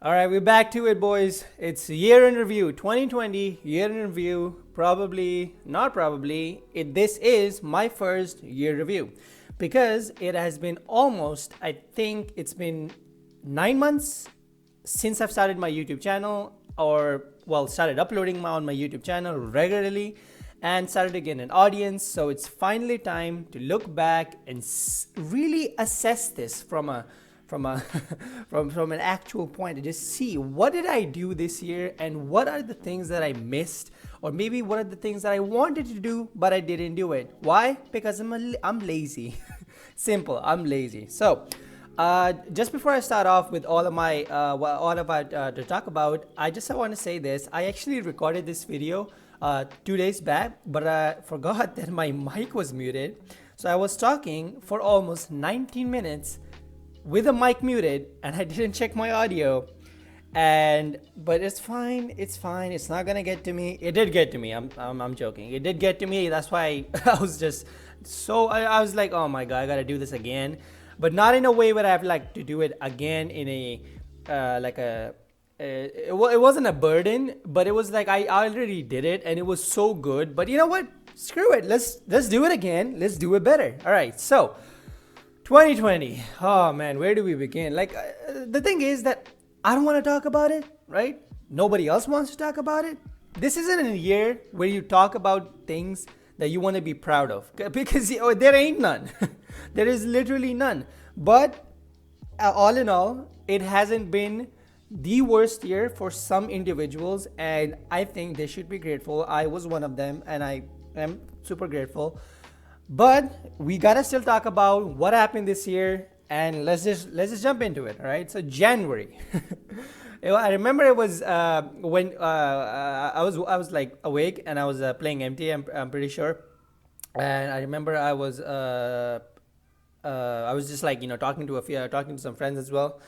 All right, we're back to it, boys. It's year in review, 2020 year in review. Probably, not probably, this is my first year review because it has been almost, I think it's been 9 months since I've started my YouTube channel, or well, started uploading on my YouTube channel regularly and started to get an audience. So it's finally time to look back and really assess this from a from an actual point, to just see what did I do this year and what are the things that I missed, or maybe what are the things that I wanted to do but I didn't do it. Why? Because I'm lazy. Simple, I'm lazy. So just before I start off with all of my all about to talk about, I just want to say this. I actually recorded this video 2 days back, but I forgot that my mic was muted. So I was talking for almost 19 minutes with the mic muted, and I didn't check my audio. But it's fine. It's fine. It's not gonna get to me. It did get to me. I'm joking. It did get to me. That's why I was just I was like, oh my god, I gotta do this again, but not in a way where I have like to do it again in a like a. It wasn't a burden, but it was like I already did it, and it was so good. But you know what? Screw it. Let's do it again. Let's do it better. All right. So 2020. Oh man, where do we begin? Like, the thing is that I don't want to talk about it, right? Nobody else wants to talk about it. This isn't a year where you talk about things that you want to be proud of, because there ain't none. There is literally none. But all in all, it hasn't been the worst year for some individuals, and I think they should be grateful. I was one of them, and I am super grateful. But we gotta still talk about what happened this year, and let's just jump into it. All right. So January. I remember it was when I was like awake and I was playing MT. I'm pretty sure, and I remember I was just like talking to some friends as well,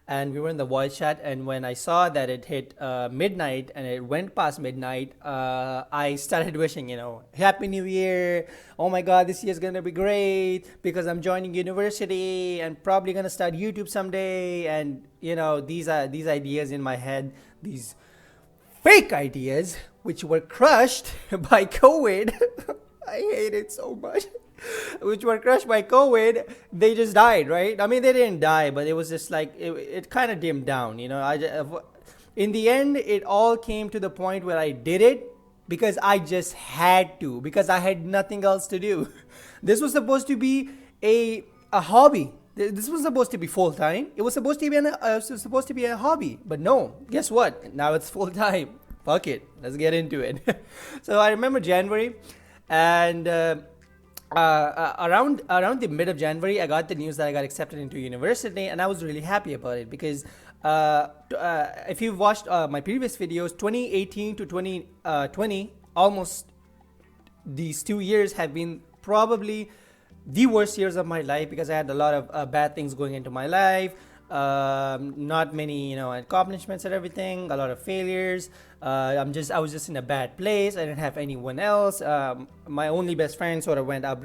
and we were in the voice chat. And when I saw that it hit midnight and it went past midnight, I started wishing, Happy New Year. Oh my God, this year's gonna be great because I'm joining university and probably gonna start YouTube someday. And these are these ideas in my head, these fake ideas which were crushed by COVID. I hate it so much. Which were crushed by COVID. They just died, right? I mean, they didn't die, but it was just like it kind of dimmed down. In the end, it all came to the point where I did it because I just had to, because I had nothing else to do. This was supposed to be a hobby. This was supposed to be full time. It was supposed to be supposed to be a hobby, but no. Guess what? Now it's full time. Fuck it. Let's get into it. So I remember January, and around the mid of January, I got the news that I got accepted into university, and I was really happy about it because if you've watched my previous videos, 2018 to 2020, almost these 2 years have been probably the worst years of my life because I had a lot of bad things going into my life. Not many, accomplishments and everything. A lot of failures. I was just in a bad place. I didn't have anyone else. My only best friend sort of went up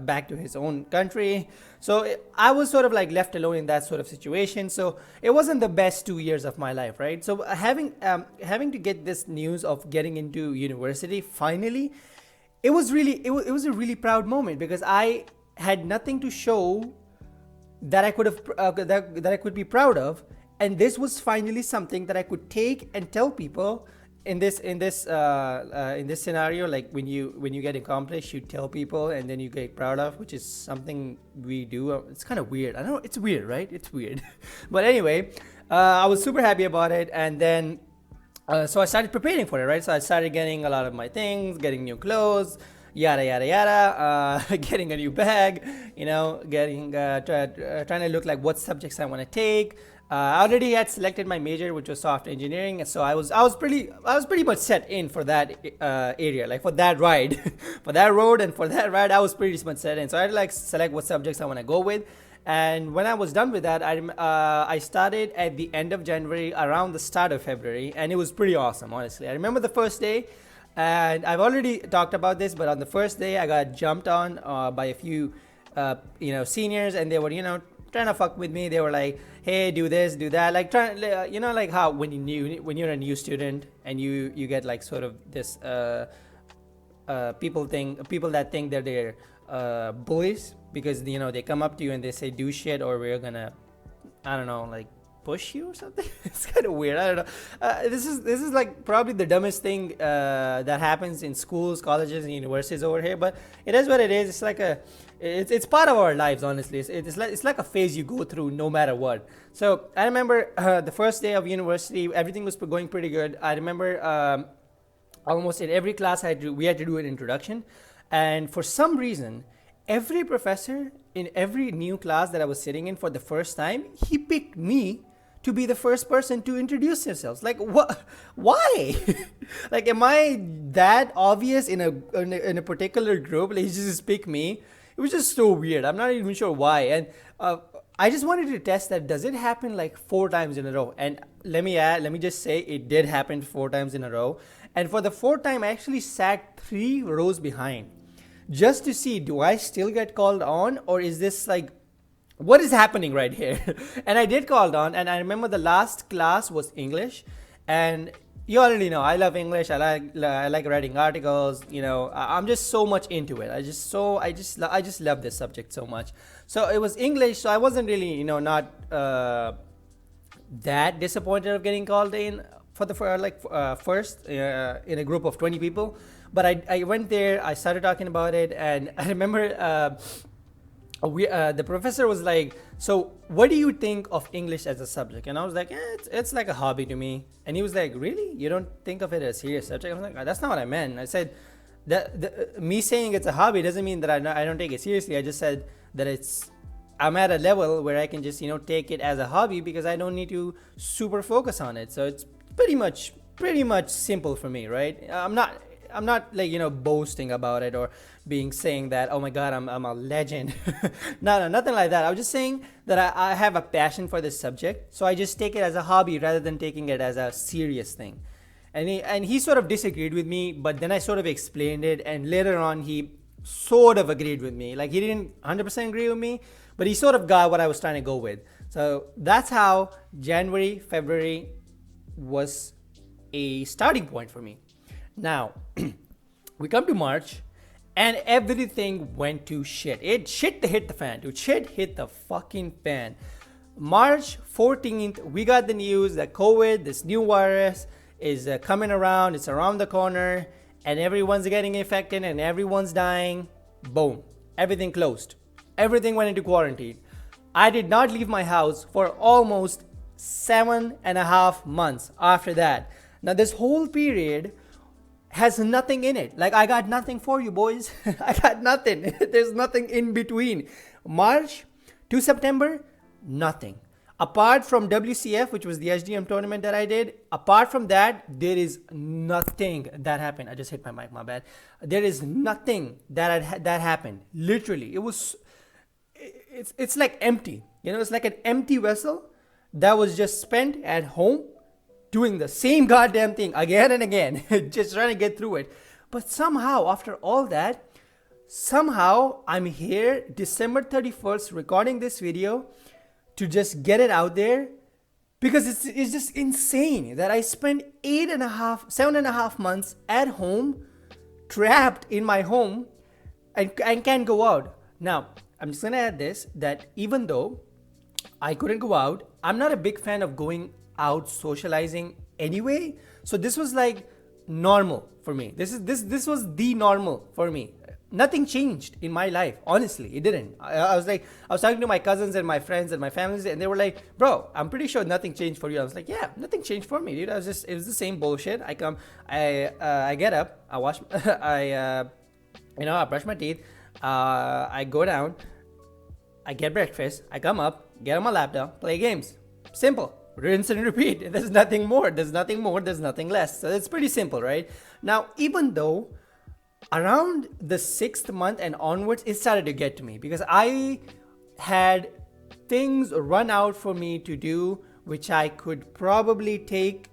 back to his own country. So I was sort of like left alone in that sort of situation. So it wasn't the best 2 years of my life, right? So having to get this news of getting into university finally, it was a really proud moment because I had nothing to show that I could have that I could be proud of, and this was finally something that I could take and tell people in this scenario. Like when you get accomplished, you tell people, and then you get proud of, which is something we do. It's kind of weird. I know it's weird, right? It's weird, but anyway, I was super happy about it, and then. So I started preparing for it, right? So I started getting a lot of my things, getting new clothes, yada yada yada, getting a new bag, getting trying to look like what subjects I want to take. I already had selected my major, which was software engineering, and so I was pretty much set in for that area, like for that ride, for that road, and for that ride, I was pretty much set in. So I had to like select what subjects I want to go with. And when I was done with that, I started at the end of January, around the start of February, and it was pretty awesome, honestly. I remember the first day, and I've already talked about this, but on the first day, I got jumped on by a few, seniors, and they were, trying to fuck with me. They were like, hey, do this, do that, like trying, like how when you're a new student and you get like sort of this people that think that they're bullies because they come up to you and they say do shit or we're gonna, I don't know, like push you or something. It's kind of weird. I don't know. This is like probably the dumbest thing that happens in schools, colleges, and universities over here. But it is what it is. It's like it's part of our lives. Honestly, it's like a phase you go through no matter what. So I remember the first day of university, everything was going pretty good. I remember almost in every class we had to do an introduction, and for some reason, every professor in every new class that I was sitting in for the first time, he picked me to be the first person to introduce themselves. Like, what? Why? Like, am I that obvious in a particular group? Like, he just picked me. It was just so weird. I'm not even sure why. And I just wanted to test that. Does it happen like 4 times in a row? And let me just say it did happen 4 times in a row. And for the 4th time, I actually sat 3 rows behind, just to see, do I still get called on, or is this like, what is happening right here? And I did called on, and I remember the last class was English, and you already know I love English. I like writing articles. I'm just so much into it. I just love this subject so much. So it was English, so I wasn't really not that disappointed of getting called in for the first in a group of 20 people. But I went there, I started talking about it, and I remember the professor was like, so what do you think of English as a subject? And I was like, it's like a hobby to me. And he was like, really? You don't think of it as a serious subject? I was like, that's not what I meant. I said, me saying it's a hobby doesn't mean that I don't take it seriously. I just said that I'm at a level where I can just, take it as a hobby because I don't need to super focus on it. So it's pretty much simple for me, right? I'm not like boasting about it or saying that, oh my god, I'm a legend. No, nothing like that. I was just saying that I have a passion for this subject, so I just take it as a hobby rather than taking it as a serious thing. And he sort of disagreed with me, but then I sort of explained it, and later on he sort of agreed with me. Like, he didn't 100% agree with me, but he sort of got what I was trying to go with. So that's how January, February was a starting point for me. Now, we come to March, and everything went to shit. Shit hit the fan, dude. Shit hit the fucking fan. March 14th, we got the news that COVID, this new virus, is coming around. It's around the corner, and everyone's getting infected, and everyone's dying. Boom. Everything closed. Everything went into quarantine. I did not leave my house for almost 7.5 months after that. Now, this whole period has nothing in it. Like, I got nothing for you, boys. I got nothing. There's nothing in between. March to September, nothing. Apart from WCF, which was the HDM tournament that I did, apart from that, there is nothing that happened. I just hit my mic, my bad. There is nothing that happened. Literally, it's like empty. It's like an empty vessel that was just spent at home doing the same goddamn thing again and again, just trying to get through it. But somehow, after all that, I'm here December 31st recording this video to just get it out there, because it's just insane that I spent 7.5 months at home, trapped in my home, and can't go out. Now, I'm just gonna add this, that even though I couldn't go out, I'm not a big fan of going out socializing anyway. So this was like normal for me. This was the normal for me. Nothing changed in my life. Honestly, it didn't. I was talking to my cousins and my friends and my families, and they were like, bro, I'm pretty sure nothing changed for you. I was like, yeah, nothing changed for me, dude. It was the same bullshit. I get up, I wash, I brush my teeth, I go down, I get breakfast, I come up, get on my laptop, play games. Simple. Rinse and repeat. There's nothing more. There's nothing less. So it's pretty simple, right? Now, even though around the 6th month and onwards, it started to get to me, because I had things run out for me to do, which I could probably take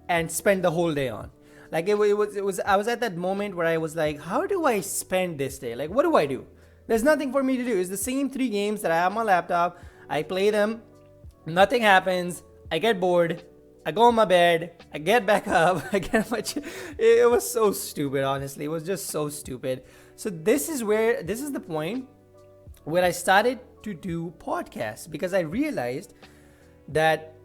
and spend the whole day on. Like, it was, I was at that moment where I was like, how do I spend this day? Like, what do I do? There's nothing for me to do. It's the same 3 games that I have on my laptop. I play them, nothing happens, I get bored, I go on my bed, I get back up, I get much. It was so stupid, honestly. It was just so stupid. So this is the point where I started to do podcasts, because I realized that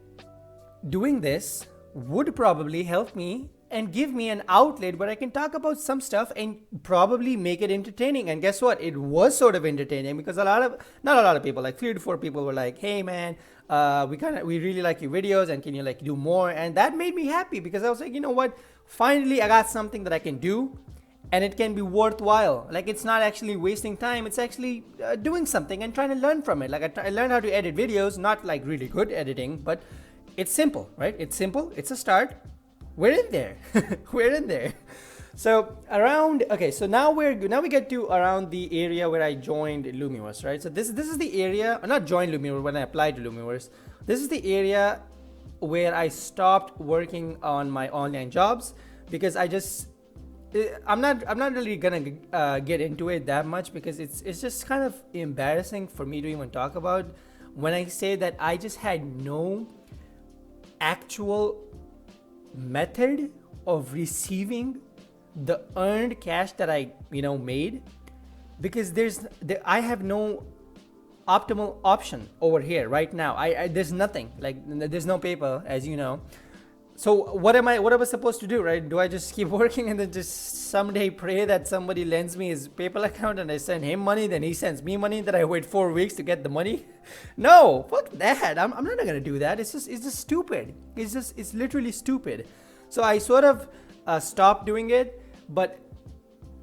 doing this would probably help me and give me an outlet where I can talk about some stuff and probably make it entertaining. And guess what? It was sort of entertaining, because not a lot of people, like 3 to 4 people were like, "Hey man, we really like your videos, and can you like do more?" And that made me happy, because I was like, you know what? Finally, I got something that I can do, and it can be worthwhile. Like, it's not actually wasting time. It's actually doing something and trying to learn from it. Like, I learned how to edit videos, not like really good editing, but it's simple, right? It's simple. It's a start. We're in there. We're in there. So so now we get to around the area where I joined Lumiverse, right? So this is the area, not joined Lumiverse, when I applied to Lumiverse. This is the area where I stopped working on my online jobs, because I'm not really gonna get into it that much, because it's just kind of embarrassing for me to even talk about, when I say that I just had no actual method of receiving the earned cash that I made, because I have no optimal option over here right now. I there's nothing, like there's no PayPal, as you know. So what am I supposed to do, right? Do I just keep working and then just someday pray that somebody lends me his PayPal account and I send him money, then he sends me money, then I wait 4 weeks to get the money? No, fuck that. I'm not gonna do that. It's just stupid. It's literally stupid. So I sort of stopped doing it, but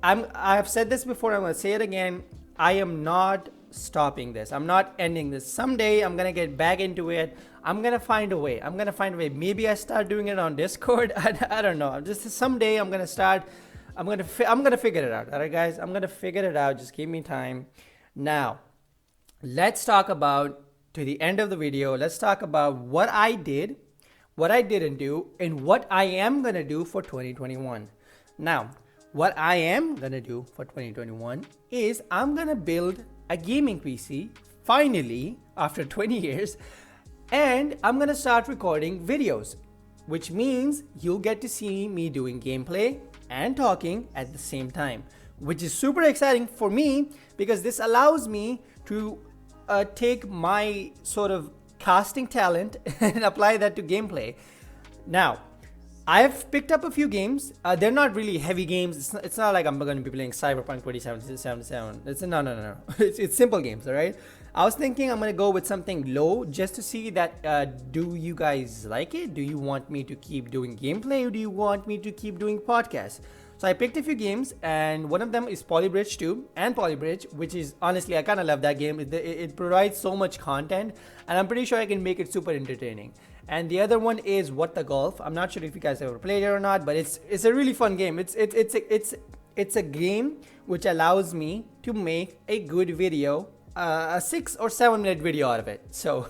I have said this before, I'm gonna say it again. I am not stopping this. I'm not ending this. Someday I'm gonna get back into it. I'm gonna find a way. Maybe I start doing it on Discord. I don't know. Just someday I'm gonna start. I'm gonna figure it out. All right, guys. I'm gonna figure it out. Just give me time. Now, let's talk about, to the end of the video, let's talk about what I did, what I didn't do, and what I am gonna do for 2021. Now, what I am gonna do for 2021 is I'm gonna build a gaming PC, finally, after 20 years, and I'm gonna start recording videos, which means you'll get to see me doing gameplay and talking at the same time, which is super exciting for me, because this allows me to take my sort of casting talent and apply that to gameplay. Now, I've picked up a few games. They're not really heavy games. It's not like I'm going to be playing Cyberpunk 2077. No. It's simple games, all right? I was thinking I'm going to go with something low, just to see that, do you guys like it? Do you want me to keep doing gameplay, or do you want me to keep doing podcasts? So I picked a few games, and one of them is Polybridge 2 and Polybridge, which is, honestly, I kind of love that game. It provides so much content, and I'm pretty sure I can make it super entertaining. And the other one is What the Golf. I'm not sure if you guys ever played it or not, but it's a really fun game. It's a game which allows me to make a good video, a 6 or 7 minute video out of it. So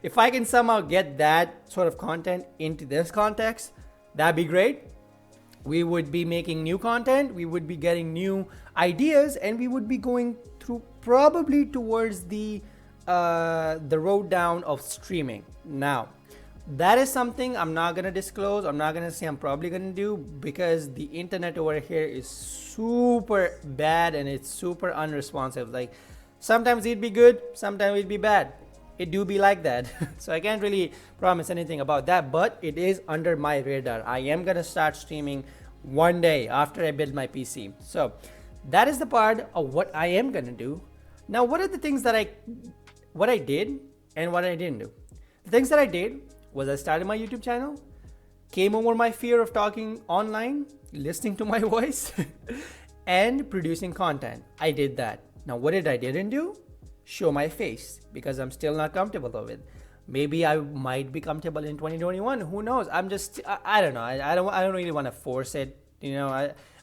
if I can somehow get that sort of content into this context, that'd be great. We would be making new content, we would be getting new ideas, and we would be going through probably towards the road down of streaming. Now, that is something I'm not gonna disclose. I'm not gonna say I'm probably gonna do, because the internet over here is super bad and it's super unresponsive. Like, sometimes it'd be good, sometimes it'd be bad. It do be like that. So I can't really promise anything about that, but it is under my radar. I am gonna start streaming one day after I build my PC. So that is the part of what I am gonna do. Now, what are the things that what I did and what I didn't do? The things that I did was I started my YouTube channel, came over my fear of talking online, listening to my voice, and producing content. I did that. Now, what I didn't do? Show my face, because I'm still not comfortable with it. Maybe I might be comfortable in 2021. Who knows? I don't know. I don't really want to force it.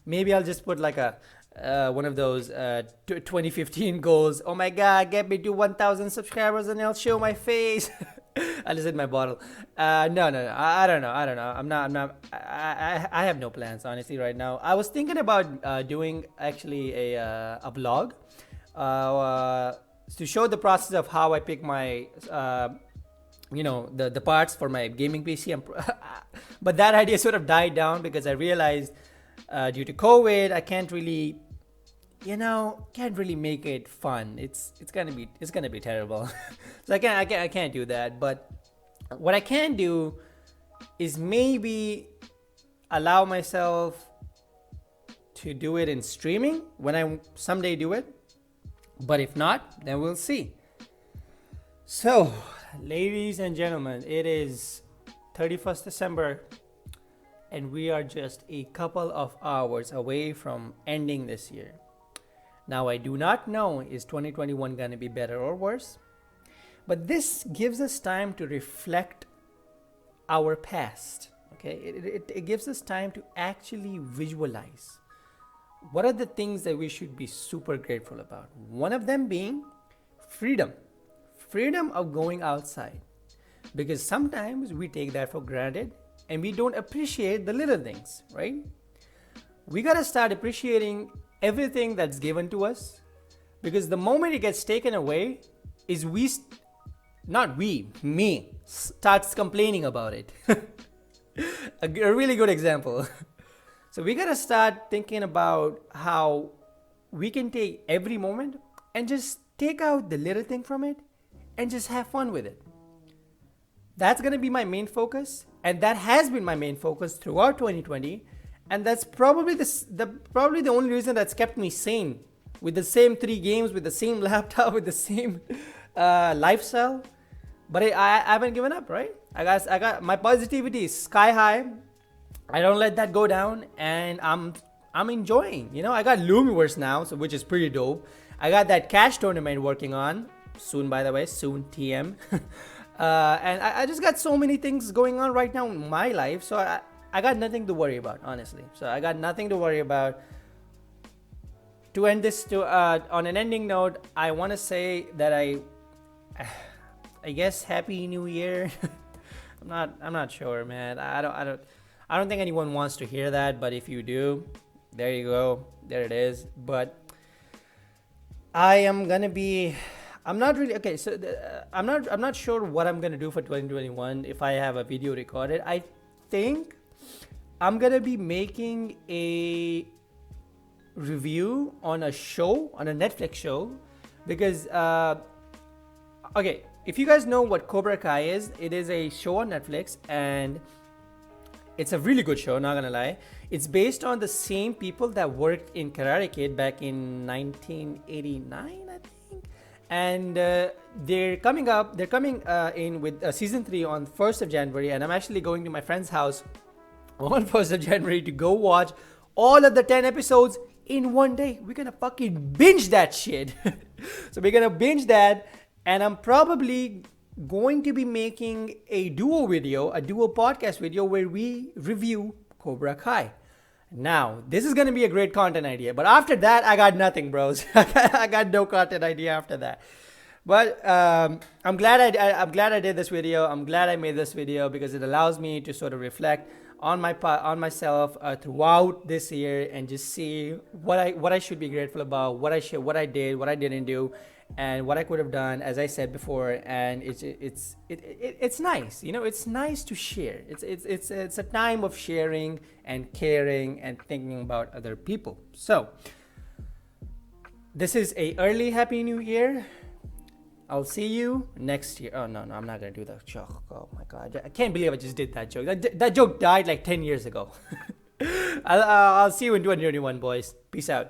Maybe I'll just put like a one of those 2015 goals. Oh my God, get me to 1,000 subscribers and I'll show my face. I just hit my bottle. No. I don't know. I have no plans, honestly, right now. I was thinking about doing actually a vlog. to show the process of how I pick my the parts for my gaming PC. But that idea sort of died down because I realized due to COVID, I can't really make it fun. It's gonna be terrible. So I can't do that. But what I can do is maybe allow myself to do it in streaming when I someday do it. But if not, then we'll see. So, ladies and gentlemen, it is 31st December and we are just a couple of hours away from ending this year. Now, I do not know, is 2021 going to be better or worse? But this gives us time to reflect our past. Okay, it gives us time to actually visualize what are the things that we should be super grateful about. One of them being freedom of going outside, because sometimes we take that for granted and we don't appreciate the little things, right? We gotta start appreciating everything that's given to us, because the moment it gets taken away is me starts complaining about it. A really good example. So we gotta start thinking about how we can take every moment and just take out the little thing from it and just have fun with it. That's gonna be my main focus, and that has been my main focus throughout 2020, and that's probably the only reason that's kept me sane with the same 3 games, with the same laptop, with the same lifestyle. But I haven't given up, right? I got my positivity is sky high. I don't let that go down, and I'm enjoying. I got Lumiverse now, so which is pretty dope. I got that cash tournament working on soon, by the way, soon TM. And I just got so many things going on right now in my life, so I got nothing to worry about, honestly. So I got nothing to worry about. To end this on an ending note, I want to say that I guess Happy New Year. I'm not sure, man. I don't think anyone wants to hear that, but if you do, there you go. There it is. But I'm not really okay. So I'm not sure what I'm gonna do for 2021 if I have a video recorded. I think I'm gonna be making a review on a Netflix show, because okay, if you guys know what Cobra Kai is, it is a show on Netflix, and it's a really good show, not gonna lie. It's based on the same people that worked in Karate Kid back in 1989, I think. And they're coming in with season 3 on 1st of January, and I'm actually going to my friend's house on 1st of January to go watch all of the 10 episodes in one day. We're gonna fucking binge that shit. So we're gonna binge that, and I'm probably going to be making a duo podcast video where we review Cobra Kai. Now, this is going to be a great content idea, but after that, I got nothing, bros. I got no content idea after that. But I'm glad I did this video. I'm glad I made this video because it allows me to sort of reflect on myself throughout this year and just see what I should be grateful about, what I did, what I didn't do, and what I could have done, as I said before. And it's nice, it's nice to share. It's a time of sharing and caring and thinking about other people. So this is a early Happy New Year. I'll see you next year. Oh, no, I'm not going to do that joke. Oh, my God. I can't believe I just did that joke. That joke died like 10 years ago. I'll see you in 2021, boys. Peace out.